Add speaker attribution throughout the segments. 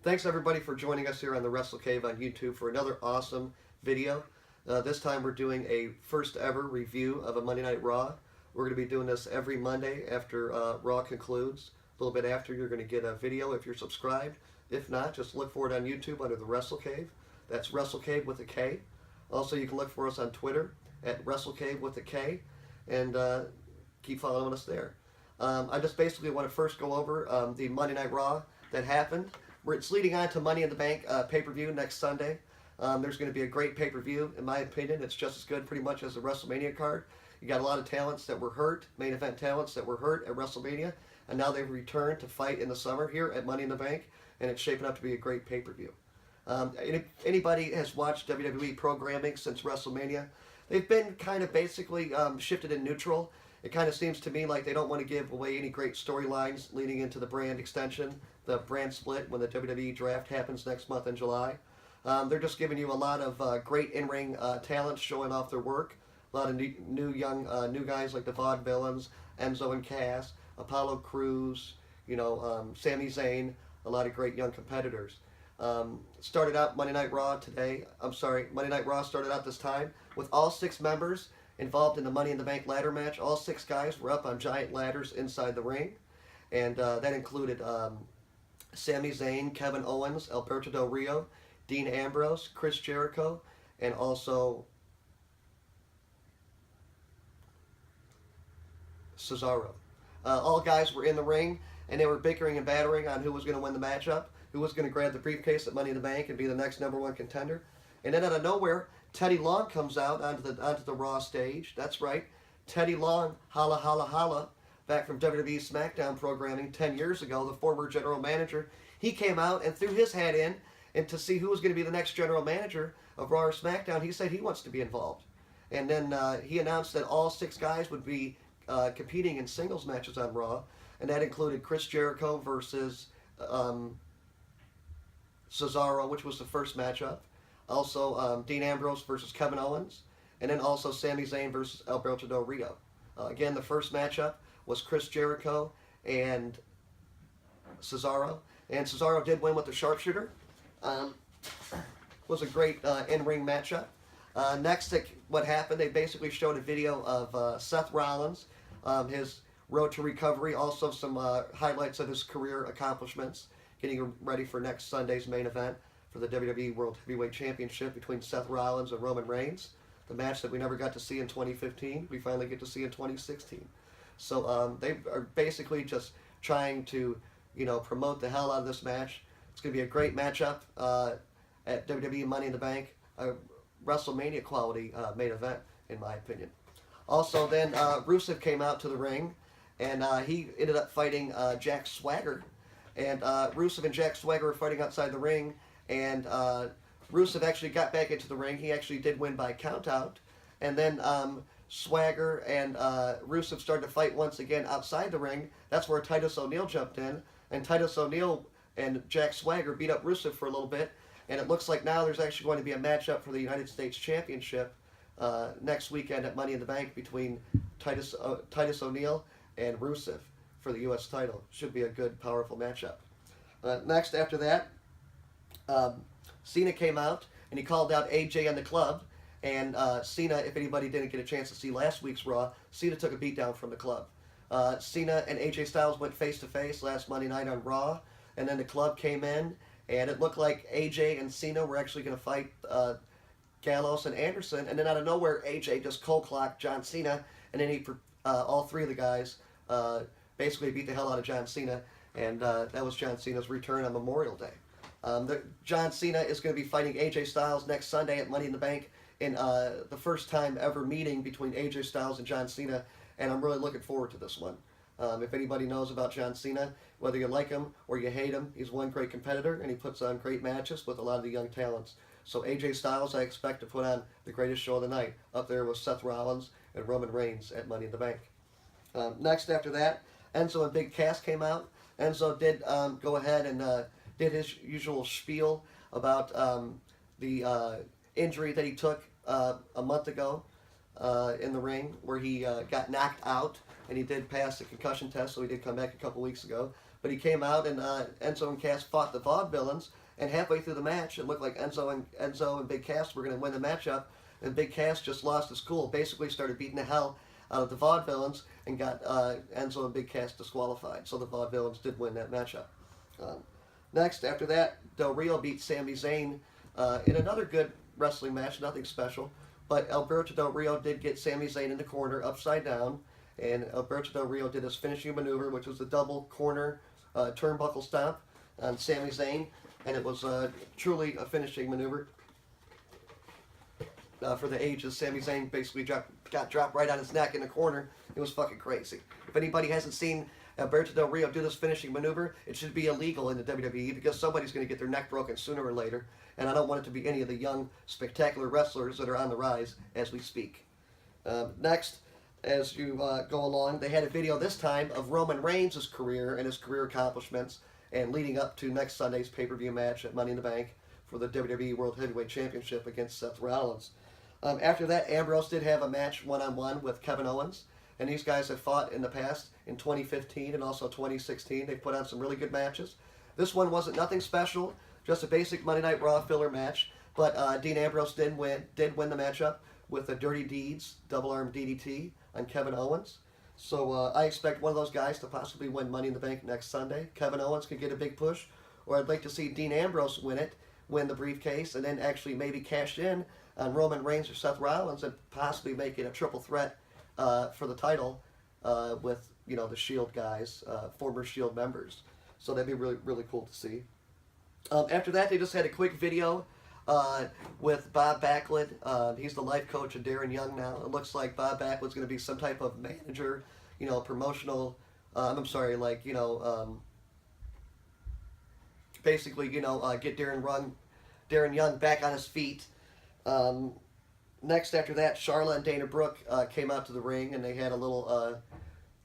Speaker 1: Thanks everybody for joining us here on the WrestleKave on YouTube for another awesome video. This time we're doing a first ever review of a Monday Night Raw. We're going to be doing this every Monday after Raw concludes. A little bit after, you're going to get a video if you're subscribed. If not, just look for it on YouTube under the WrestleKave. That's WrestleKave with a K. Also, you can look for us on Twitter at WrestleKave with a K, and keep following us there. I just basically want to first go over the Monday Night Raw that happened. It's leading on to Money in the Bank pay-per-view next Sunday. There's going to be a great pay-per-view, in my opinion. It's just as good pretty much as the WrestleMania card. You got a lot of talents that were hurt, main event talents that were hurt at WrestleMania, and now they've returned to fight in the summer here at Money in the Bank, and it's shaping up to be a great pay-per-view. If anybody has watched WWE programming since WrestleMania, they've been kind of basically shifted in neutral. It kind of seems to me like they don't want to give away any great storylines leading into the brand extension, the brand split when the WWE draft happens next month in July. They're just giving you a lot of great in-ring talents showing off their work. A lot of new guys like the Vaudevillains, Enzo and Cass, Apollo Crews, Sami Zayn, a lot of great young competitors. Started out Monday Night Raw Monday Night Raw started out this time with all 6 members involved in the Money in the Bank ladder match. All 6 guys were up on giant ladders inside the ring, and that included Sami Zayn, Kevin Owens, Alberto Del Rio, Dean Ambrose, Chris Jericho, and also Cesaro. All guys were in the ring, and they were bickering and battering on who was going to win the matchup, who was going to grab the briefcase at Money in the Bank and be the next #1 contender. And then out of nowhere, Teddy Long comes out onto the Raw stage. That's right, Teddy Long, holla holla holla, back from WWE SmackDown programming 10 years ago, the former general manager. He came out and threw his hat in, and to see who was going to be the next general manager of Raw or SmackDown, he said he wants to be involved. And then he announced that all 6 guys would be competing in singles matches on Raw, and that included Chris Jericho versus Cesaro, which was the first matchup. Also, Dean Ambrose versus Kevin Owens, and then also Sami Zayn versus Alberto Del Rio. Again, the first matchup was Chris Jericho and Cesaro, and Cesaro did win with the sharpshooter. Was a great in-ring matchup. Next, what happened, they basically showed a video of Seth Rollins, his road to recovery, also some highlights of his career accomplishments, getting ready for next Sunday's main event for the WWE World Heavyweight Championship between Seth Rollins and Roman Reigns. The match that we never got to see in 2015, we finally get to see in 2016. So they are basically just trying to, promote the hell out of this match. It's going to be a great matchup at WWE Money in the Bank, a WrestleMania quality main event, in my opinion. Also, then Rusev came out to the ring, and he ended up fighting Jack Swagger. And Rusev and Jack Swagger were fighting outside the ring, and Rusev actually got back into the ring. He actually did win by countout. And then Swagger and Rusev started to fight once again outside the ring. That's where Titus O'Neil jumped in, and Titus O'Neil and Jack Swagger beat up Rusev for a little bit. And it looks like now there's actually going to be a matchup for the United States Championship next weekend at Money in the Bank between Titus O'Neil and Rusev for the U.S. title. Should be a good, powerful matchup. Next, after that, Cena came out and he called out AJ and the Club. And Cena, if anybody didn't get a chance to see last week's Raw, Cena took a beatdown from the Club. Cena and AJ Styles went face-to-face last Monday night on Raw, and then the Club came in, and it looked like AJ and Cena were actually going to fight Gallows and Anderson, and then out of nowhere, AJ just cold-clocked John Cena, and then all 3 of the guys basically beat the hell out of John Cena, and that was John Cena's return on Memorial Day. John Cena is going to be fighting AJ Styles next Sunday at Money in the Bank in the first time ever meeting between AJ Styles and John Cena, and I'm really looking forward to this one. If anybody knows about John Cena, whether you like him or you hate him, he's one great competitor, and he puts on great matches with a lot of the young talents. So AJ Styles, I expect to put on the greatest show of the night, up there with Seth Rollins and Roman Reigns at Money in the Bank. Next, after that, Enzo and Big Cass came out. Enzo did go ahead and did his usual spiel about the injury that he took a month ago in the ring, where he got knocked out, and he did pass the concussion test, so he did come back a couple weeks ago. But he came out and Enzo and Cass fought the Vaudevillains, and halfway through the match, it looked like Enzo and Big Cass were going to win the matchup, and Big Cass just lost his cool, basically started beating the hell out of the Vaudevillains, and got Enzo and Big Cass disqualified. So the Vaudevillains did win that matchup. Next, after that, Del Rio beat Sami Zayn in another good wrestling match, nothing special. But Alberto Del Rio did get Sami Zayn in the corner upside down, and Alberto Del Rio did his finishing maneuver, which was the double corner turnbuckle stomp on Sami Zayn, and it was truly a finishing maneuver for the ages. Sami Zayn basically got dropped right on his neck in the corner. It was fucking crazy. If anybody hasn't seen Alberto Del Rio do this finishing maneuver, it should be illegal in the WWE because somebody's going to get their neck broken sooner or later, and I don't want it to be any of the young, spectacular wrestlers that are on the rise as we speak. Next, as you go along, they had a video this time of Roman Reigns' career and his career accomplishments, and leading up to next Sunday's pay-per-view match at Money in the Bank for the WWE World Heavyweight Championship against Seth Rollins. After that, Ambrose did have a match one-on-one with Kevin Owens, and these guys have fought in the past in 2015 and also 2016. They put on some really good matches. This one wasn't nothing special, just a basic Monday Night Raw filler match, but Dean Ambrose did win the matchup with a Dirty Deeds double-arm DDT on Kevin Owens. So I expect one of those guys to possibly win Money in the Bank next Sunday. Kevin Owens could get a big push, or I'd like to see Dean Ambrose win the briefcase, and then actually maybe cash in on Roman Reigns or Seth Rollins and possibly make it a triple threat for the title with the Shield guys, former Shield members. So that'd be really, really cool to see. After that, they just had a quick video with Bob Backlund. He's the life coach of Darren Young now. It looks like Bob Backlund's going to be some type of manager, promotional. Basically, get Darren Young back on his feet. Next, after that, Charlotte and Dana Brooke came out to the ring, and they had a little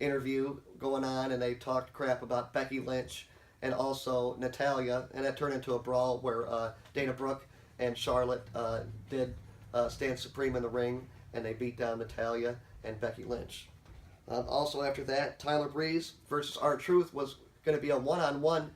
Speaker 1: interview going on, and they talked crap about Becky Lynch and also Natalya, and that turned into a brawl where Dana Brooke and Charlotte did stand supreme in the ring, and they beat down Natalya and Becky Lynch. Also after that, Tyler Breeze versus R-Truth was going to be a one-on-one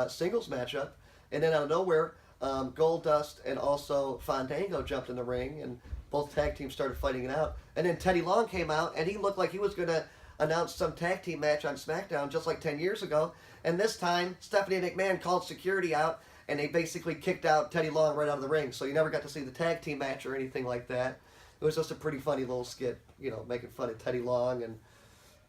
Speaker 1: singles matchup, and then out of nowhere, Goldust and also Fandango jumped in the ring, and both tag teams started fighting it out. And then Teddy Long came out, and he looked like he was going to announce some tag team match on SmackDown just like 10 years ago. And this time, Stephanie McMahon called security out, and they basically kicked out Teddy Long right out of the ring. So you never got to see the tag team match or anything like that. It was just a pretty funny little skit, making fun of Teddy Long and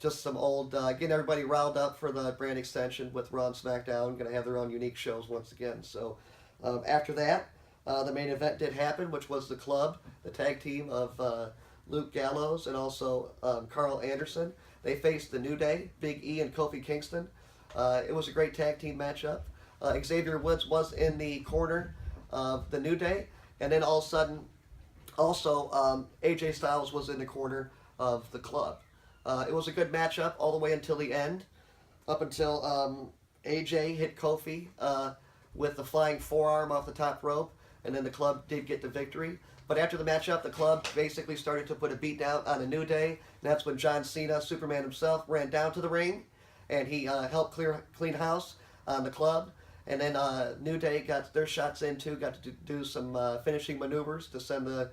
Speaker 1: just some old, getting everybody riled up for the brand extension with Raw and SmackDown. Going to have their own unique shows once again. So after that, the main event did happen, which was the Club, the tag team of Luke Gallows and also Carl Anderson. They faced the New Day, Big E and Kofi Kingston. It was a great tag team matchup. Xavier Woods was in the corner of the New Day, and then all of a sudden, also AJ Styles was in the corner of the Club. It was a good matchup all the way until the end, up until AJ hit Kofi with the flying forearm off the top rope, and then the Club did get the victory. But after the matchup, the Club basically started to put a beat down on the New Day, and that's when John Cena, Superman himself, ran down to the ring, and he helped clean house on the Club. And then New Day got their shots in too, got to do some finishing maneuvers to send the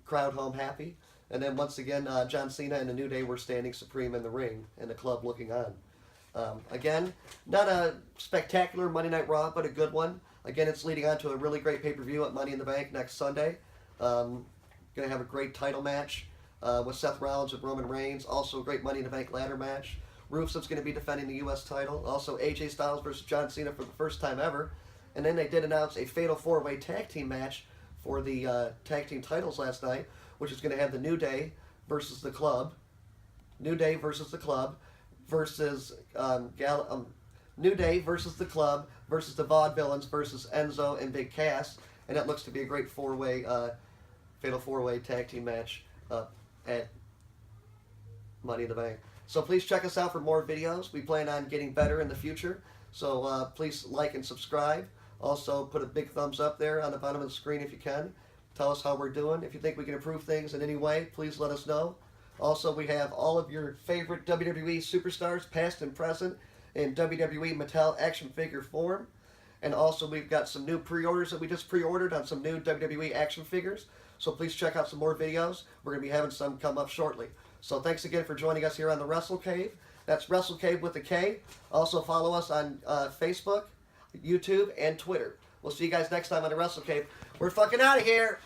Speaker 1: crowd home happy. And then once again, John Cena and the New Day were standing supreme in the ring, and the Club looking on. Again, not a spectacular Monday Night Raw, but a good one. Again, it's leading on to a really great pay-per-view at Money in the Bank next Sunday. Going to have a great title match with Seth Rollins and Roman Reigns. Also a great Money in the Bank ladder match. Rusev's going to be defending the U.S. title. Also AJ Styles versus John Cena for the first time ever. And then they did announce a fatal four-way tag team match for the tag team titles last night, which is going to have the New Day versus the Club. New Day versus the Club versus New Day versus the Club versus the Vaudevillains versus Enzo and Big Cass. And that looks to be a great fatal four-way tag team match at Money in the Bank. So please check us out for more videos. We plan on getting better in the future. So please like and subscribe. Also put a big thumbs up there on the bottom of the screen if you can. Tell us how we're doing. If you think we can improve things in any way, please let us know. Also, we have all of your favorite WWE superstars, past and present, in WWE Mattel action figure form. And also, we've got some new pre-orders that we just pre-ordered on some new WWE action figures. So please check out some more videos. We're going to be having some come up shortly. So thanks again for joining us here on the WrestleKave. That's WrestleKave with a K. Also follow us on Facebook, YouTube, and Twitter. We'll see you guys next time on the WrestleKave. We're fucking out of here.